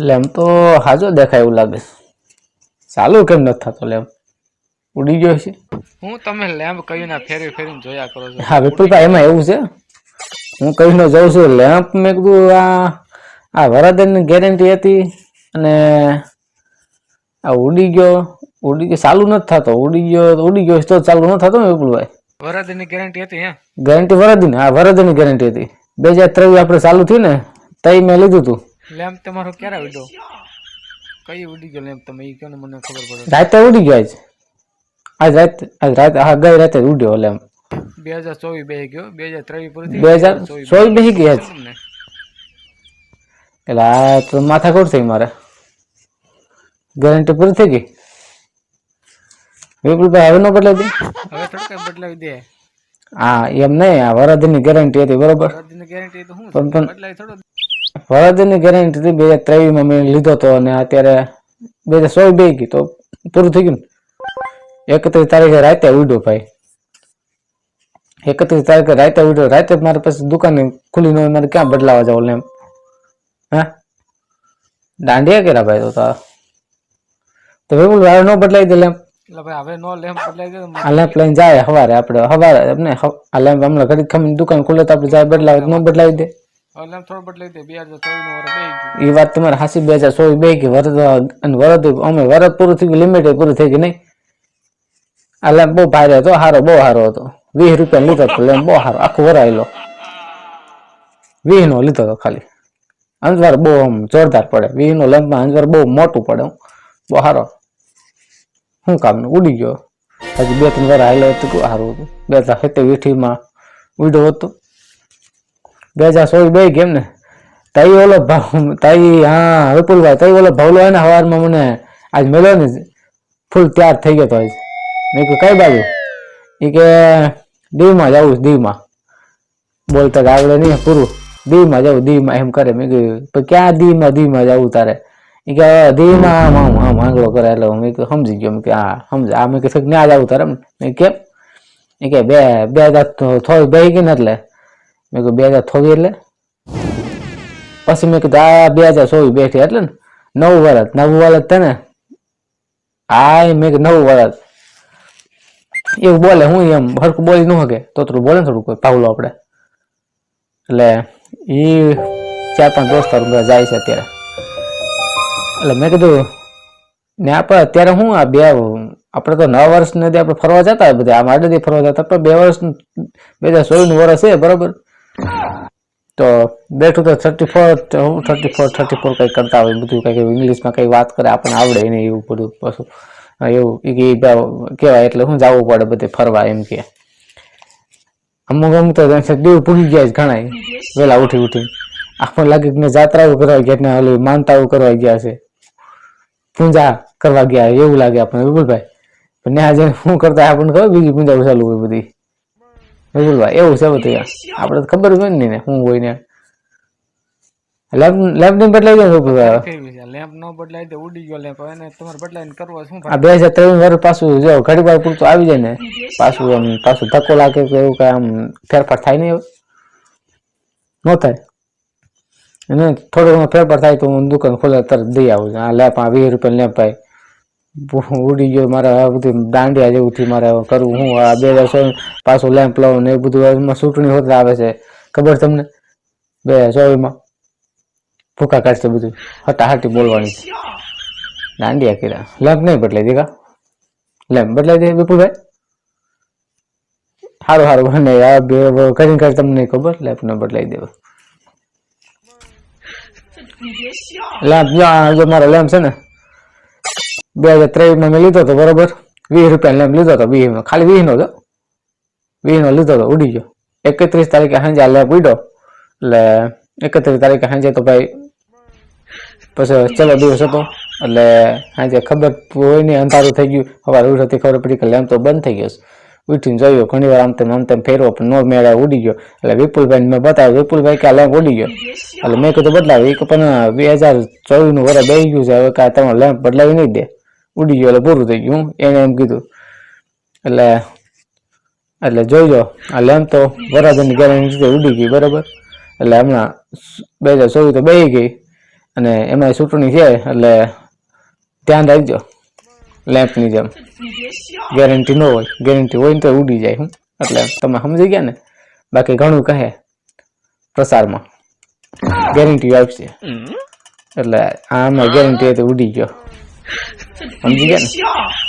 Lamp તો હાજો દેખાય એવું લાગે. ચાલુ કેમ નથી થતો લેમ્પ? ઉડી ગયો છે. હું તમે લેમ્પ કહીને ફેરી ફેરીને જોયા કરો છો. હા વિપુલભાઈ એમાં એવું છે, હું કહીને જાઉં છું લેમ્પ મેં કીધું આ વરાદનની ગેરંટી હતી અને આ ઉડી ગયો ચાલુ નથી થતો. ઉડી ગયો તો ચાલુ ન થતો ને વિપુલભાઈ? વરાદની ગેરંટી હતી હે? ગેરંટી વરાદની, હા વરાદની ગેરંટી હતી. 2023 આપણે ચાલુ થયું ને તઈ મેં લીધું હતું. લેમ્પ તમારો ક્યારે ઉડ્યો? કઈ ઉડી ગયો લેમ્પ તમે ઈ કહો ને મને ખબર પડે. રાતે ઉડી ગયો આજ રાતે હા ગઈ રાતે ઉડ્યો લેમ્પ. 2024 બેહી ગયો, 2023 પૂરી થઈ. 2024 બેહી ગઈ એટલે આ તો માથાકૂટ થઈ મારે. ગેરંટી પૂરી થઈ ગઈ. વિપુલભાઈ હવે ન બદલાવી દે? હવે થોડું કઈ બદલાવી દે. હા એમ નહીં, આ વરાદની ગેરંટી હતી બરોબર. વરાદની ગેરંટી તો હું બદલાવી થોડો. વરાદની ગેરંટી હતી 2023 માં મેં લીધો હતો અને અત્યારે 2024 બેહી ગઈ તો પૂરું થઈ ગયું. 31 તારીખે રાતે ઉડ્યો ભાઈ. 31 તારીખે રાતે ઉડ્યો. રાતે મારે પછી દુકાન ખુલી ન હોય, મારે ક્યાં બદલાવા જાવ લેમ્પ? હા દાંડિયા કર્યા ભાઈ તો વિપુલભાઈ ન બદલાવી દે લેમ્પ. એટલે ભાઈ હવે નો લેમ્પ બદલાવી દે. આ લેમ્પ લઈને જાય સવારે આપણે આપણે આ લેમ્પ હમણાં ઘડી ખમી દુકાન ખુલે તો આપણે જાય બદલાવે ન બદલાવી દે. હવે લેમ્પ થોડો બદલાવી દે. 2024 નો વરસ બેહી ગયું. એ વાત તમારે હાસી. 2024 બેહી ગઈ. વરદ અમે વરદ પૂરું થઈ ગયું, લિમિટ પૂરું થઈ ગઈ નહીં. આ લેમ્પ બહુ ભારે હતો, બહુ સારો હતો. 20 રૂપિયા લીધો હતો લેમ્પ, બહુ સારો. આખું વરાયેલો 20 નો લીધો હતો ખાલી. અંજવાર બહુ આમ જોરદાર પડે. 20 નો લેમ્પમાં અંજવાર બહુ મોટું પડે, બહુ સારો. શું કામ ઉડી ગયો. હજી 2-3 વાર હાલ્યો હતું સારું હતું. 2027 ઉડ્યો હતો. 2024 બે કેમ ને તઈ ઓલો ભાવ તઈ. હા વિપુલભાઈ તઈ ઓલો ભાવલો હોય ને સવારમાં મને આજ મળ્યો ને ફૂલ તૈયાર થઈ ગયો તો આજ. મેં કીધું કઈ બાજુ? એ કે દીવમાં જવું. દીવમાં બોલતા આવડે નહીં પૂરું. દીવમાં જવું, દીવમાં એમ કરે. મેં કીધું ક્યાં દીવમાં જવું તારે? એ કે દીવમાં આમ આંગળો કરે. એટલે મેં સમજી ગયો કે હા સમજ. આ મેં કીધું ત્યાં જવું તારે મેં કેમ? એ કે 2000 થોડી બેસી ગઈ ને એટલે મેં કીધું 2000 થોડી એટલે પછી મેં કીધું આ 2024 બેઠી એટલે ને નવું વરસ તને આ મેં કીધું નવું વરસ એવું બોલે. હું એમ હરખું બોલી ન શકે તો બોલે ને થોડું કોઈ પાવલો આપણે. એટલે એ 4-5 દોસ્તાર જાય છે અત્યારે. એટલે મેં કીધું ને આપણે અત્યારે હું આ આપણે તો 9 વર્ષ નથી આપણે ફરવા જતા હોય બધા આમ આડેથી ફરવા જતા પણ 2 વર્ષ 2016 નું વર્ષ છે બરોબર. તો બેઠું તો 34 કઈ કરતા હોય બધું કઈ ઇંગ્લિશમાં કઈ વાત કરે આપણને આવડે નહીં એવું બધું. પાછું એવું કેવાય એટલે શું જવું પડે બધે ફરવા એમ કે. અમુક તો દીવ પૂગી ગયા ઘણા વેલા ઉઠી આપણને લાગે કે જાત્રાઓ કરવા ગયા ને ઓલી માનતાઓ કરવા ગયા છે, પૂજા કરવા ગયા એવું લાગે આપણને વિપુલભાઈ. પણ ત્યાં જઈને શું કરતા આપણને ખબર બીજી પૂજા ચાલુ હોય બધી વિપુલભાઈ. એવું છે બધું આપણે તો ખબર હોય ને શું હોય ને. લેમ્પ ની બદલાઈ જાય વિપુલભાઈ. લેમ્પ નો બદલાઈ દે ઉડી ગયો લેમ્પ. એને તમારે બદલાઈને કરવો શું? આ 2023 વર્ષ પાછું જો ઘડી વાર પૂરતું આવી જાય ને પાછું ધક્કો લાગે કે એવું કઈ આમ ફેરફાર થાય નહીં. હવે ન થાય એને થોડો ઘણો ફેરફાર થાય તો હું દુકાન ખોલે તરત દઈ આવું છું. આ લેમ્પ 20 રૂપિયા લેમ્પ ભાઈ ઉડી ગયો મારે. આ બધું દાંડિયા જેવું થી મારે કરવું હું. આ 2016 પાછું લેમ્પ લઉં ને એ બધું એમાં ચૂંટણી હોત આવે છે ખબર તમને? 2024 ભૂકા કાઢશે બધું. હટાહટી બોલવાની છે. દાંડિયા કર્યા. લેમ્પ નહીં બદલાઈ દેખા. લેમ્પ બદલાઈ દે વિપુલભાઈ. સારું બને કરીને તમને નહીં ખબર. લેમ્પ ન બદલાઈ દેવા. લેમ્પ જો મારો લેમ્પ છે ને 2023 માં મેં લીધો હતો બરોબર. 20 રૂપિયા લેમ્પ લીધો હતો. 20 નો ખાલી 20 નો હતો. 20 નો લીધો હતો ઉડી ગયો. 31 તારીખે સાંજે આ લેમ્પ ઉડ્યો. એટલે 31 તારીખે સાંજે તો ભાઈ પછી ચલો દિવસ હતો એટલે સાંજે ખબર હોય નહીં અંધારું થઈ ગયું. સવારે ઉઠતી ખબર પડી કે લેમ્પ તો બંધ થઈ ગયો. ઉઠીને જોયું ઘણી વાર આમ તેમ ફેરવો પણ નો મેળે ઉડી ગયો. એટલે વિપુલભાઈ મેં બતાવ્યું વિપુલભાઈ કે આ લેમ્પ ઉડી ગયો. એટલે મેં કીધું બદલાવ્યું. એ પણ 2024 નું વર્ષ બેસી ગયું છે હવે કાંઈ તમારે લેમ્પ બદલાવી નહીં દે ઉડી ગયો એટલે પૂરું થઈ ગયું એને એમ કીધું. એટલે એટલે જોઈજો આ લેમ્પ તો વરાદની ગેરંટી ઉડી ગઈ બરાબર. એટલે હમણાં 2024 તો બેહી ગઈ અને એમાં ચૂંટણી છે એટલે ધ્યાન રાખજો. લેમ્પની જેમ ગેરંટી ન હોય, ગેરંટી હોય ને તો ઉડી જાય. હું એટલે તમે સમજી ગયા ને. બાકી ઘણું કહે પ્રસારમાં ગેરંટી આવશે એટલે આમાં ગેરંટી તો ઉડી ગયો. સમજી ગયા ને.